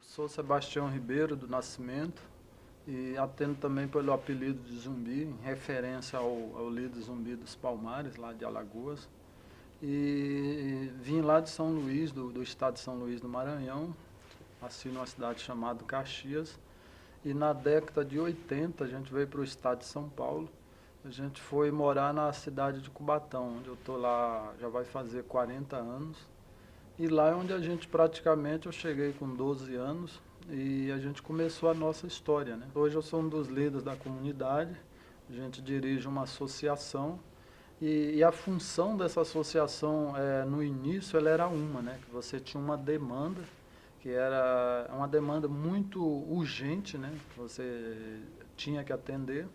Sou Sebastião Ribeiro do Nascimento e atendo também pelo apelido de Zumbi, em referência ao líder Zumbi dos Palmares, lá de Alagoas. E vim lá de São Luís, do estado de São Luís do Maranhão, nasci numa cidade chamada Caxias. E na década de 80 a gente veio para o estado de São Paulo. A gente foi morar na cidade de Cubatão, onde eu estou lá já vai fazer 40 anos. E lá é onde a gente praticamente, eu cheguei com 12 anos e a gente começou a nossa história, né? Hoje eu sou um dos líderes da comunidade, a gente dirige uma associação e a função dessa associação, no início, ela era né? Que você tinha uma demanda, que era uma demanda muito urgente, né? Que você tinha que atender.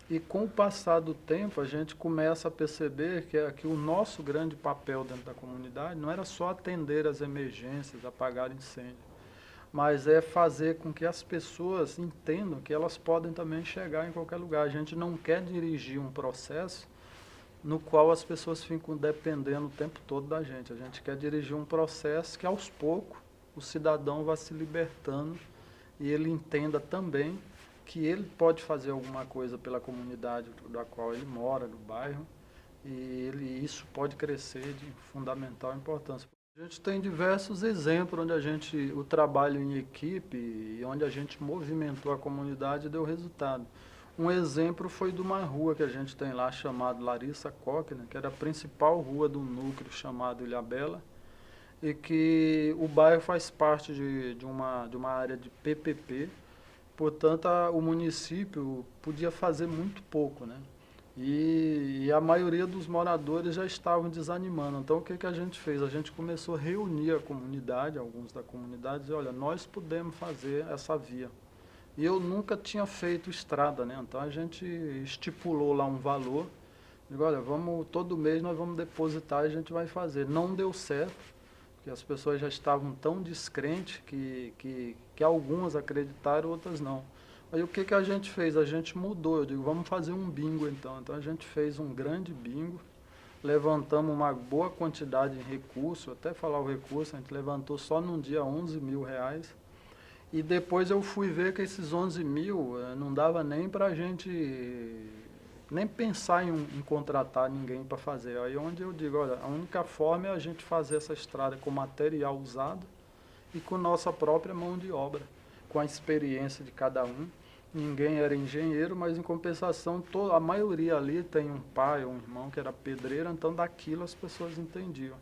E com o passar do tempo, a gente começa a perceber que o nosso grande papel dentro da comunidade não era só atender as emergências, apagar incêndio, mas é fazer com que as pessoas entendam que elas podem também chegar em qualquer lugar. A gente não quer dirigir um processo no qual as pessoas ficam dependendo o tempo todo da gente. A gente quer dirigir um processo que aos poucos o cidadão vá se libertando e ele entenda também que ele pode fazer alguma coisa pela comunidade da qual ele mora, do bairro, e isso pode crescer de fundamental importância. A gente tem diversos exemplos onde o trabalho em equipe e onde a gente movimentou a comunidade e deu resultado. Um exemplo foi de uma rua que a gente tem lá chamada Larissa Koch, né, que era a principal rua do núcleo chamado Ilhabela, e que o bairro faz parte de uma área de PPP. Portanto, o município podia fazer muito pouco, né? E a maioria dos moradores já estavam desanimando. Então, o que a gente fez? A gente começou a reunir a comunidade, alguns da comunidade, e dizer, olha, nós podemos fazer essa via. E eu nunca tinha feito estrada, né? Então, a gente estipulou lá um valor. Digo, olha, todo mês nós vamos depositar e a gente vai fazer. Não deu certo, que as pessoas já estavam tão descrentes que algumas acreditaram, outras não. Aí o que a gente fez? A gente mudou, eu digo, vamos fazer um bingo então. Então a gente fez um grande bingo, levantamos uma boa quantidade de recurso, até falar o recurso, a gente levantou só num dia 11 mil reais, e depois eu fui ver que esses 11 mil não dava nem para a gente nem pensar em contratar ninguém para fazer. Aí onde eu digo, olha, a única forma é a gente fazer essa estrada com material usado e com nossa própria mão de obra, com a experiência de cada um. Ninguém era engenheiro, mas em compensação a maioria ali tem um pai ou um irmão que era pedreiro, então daquilo as pessoas entendiam.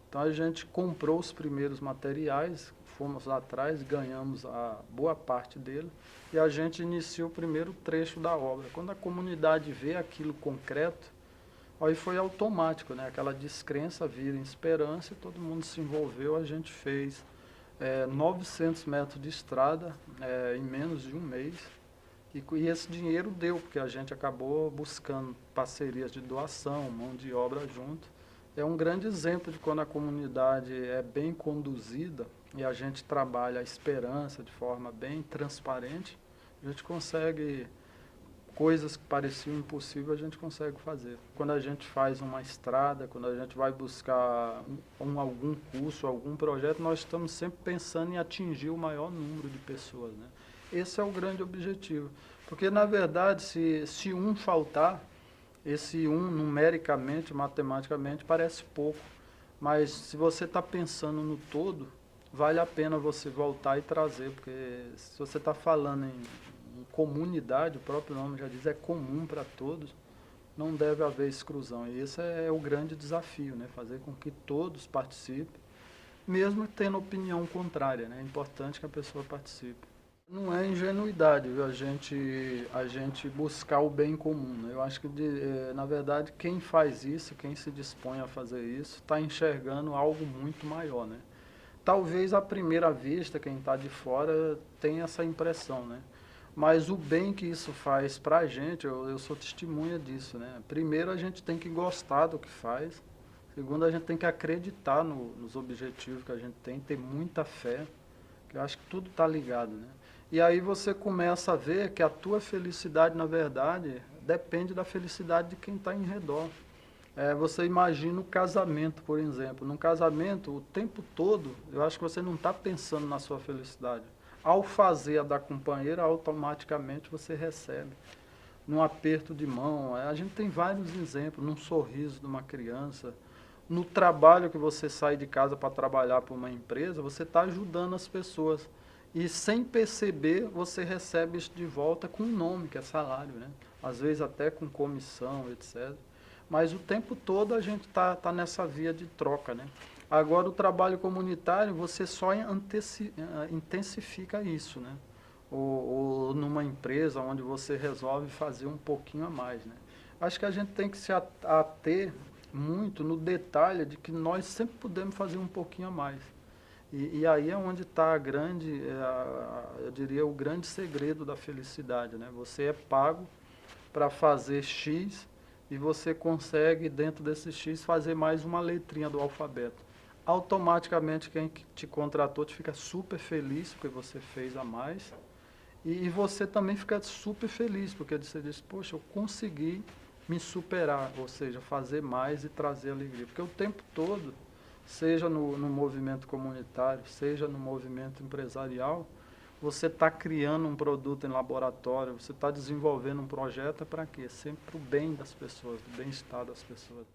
Então a gente comprou os primeiros materiais, fomos lá atrás, ganhamos a boa parte dele e a gente iniciou o primeiro trecho da obra. Quando a comunidade vê aquilo concreto, aí foi automático, né? Aquela descrença vira em esperança e todo mundo se envolveu. A gente fez 900 metros de estrada em menos de um mês e esse dinheiro deu, porque a gente acabou buscando parcerias de doação, mão de obra junto. É um grande exemplo de quando a comunidade é bem conduzida e a gente trabalha a esperança de forma bem transparente, a gente consegue coisas que pareciam impossíveis, a gente consegue fazer. Quando a gente faz uma estrada, quando a gente vai buscar algum curso, algum projeto, nós estamos sempre pensando em atingir o maior número de pessoas, né? Esse é o grande objetivo. Porque, na verdade, se um faltar, esse um, numericamente, matematicamente, parece pouco. Mas se você está pensando no todo, vale a pena você voltar e trazer, porque se você está falando em comunidade, o próprio nome já diz, é comum para todos, não deve haver exclusão. E esse é o grande desafio, né? Fazer com que todos participem, mesmo tendo opinião contrária, né? É importante que a pessoa participe. Não é ingenuidade, viu? A gente buscar o bem comum, né? Eu acho que, na verdade, quem faz isso, quem se dispõe a fazer isso, está enxergando algo muito maior, né? Talvez à primeira vista, quem está de fora tenha essa impressão, né? Mas o bem que isso faz para a gente, eu sou testemunha disso, né? Primeiro, a gente tem que gostar do que faz. Segundo, a gente tem que acreditar nos objetivos que a gente tem, ter muita fé, que eu acho que tudo está ligado, né? E aí você começa a ver que a tua felicidade, na verdade, depende da felicidade de quem está em redor. Você imagina o casamento, por exemplo. Num casamento, o tempo todo, eu acho que você não está pensando na sua felicidade. ao fazer a da companheira, automaticamente você recebe. Num aperto de mão, a gente tem vários exemplos, num sorriso de uma criança, no trabalho que você sai de casa para trabalhar para uma empresa, você está ajudando as pessoas. E sem perceber, você recebe isso de volta com um nome, que é salário, né? Às vezes até com comissão, etc. Mas o tempo todo a gente tá nessa via de troca, né? Agora, o trabalho comunitário, você só intensifica isso, né? Ou numa empresa onde você resolve fazer um pouquinho a mais, né? Acho que a gente tem que se ater muito no detalhe de que nós sempre podemos fazer um pouquinho a mais. E aí é onde está a grande, eu diria, o grande segredo da felicidade, né? Você é pago para fazer X e você consegue, dentro desse X, fazer mais uma letrinha do alfabeto. Automaticamente quem te contratou te fica super feliz porque você fez a mais e você também fica super feliz porque você diz, poxa, eu consegui me superar, ou seja, fazer mais e trazer alegria. Porque o tempo todo, seja no movimento comunitário, seja no movimento empresarial, você está criando um produto em laboratório, você está desenvolvendo um projeto para quê? Sempre para o bem das pessoas, do bem-estar das pessoas.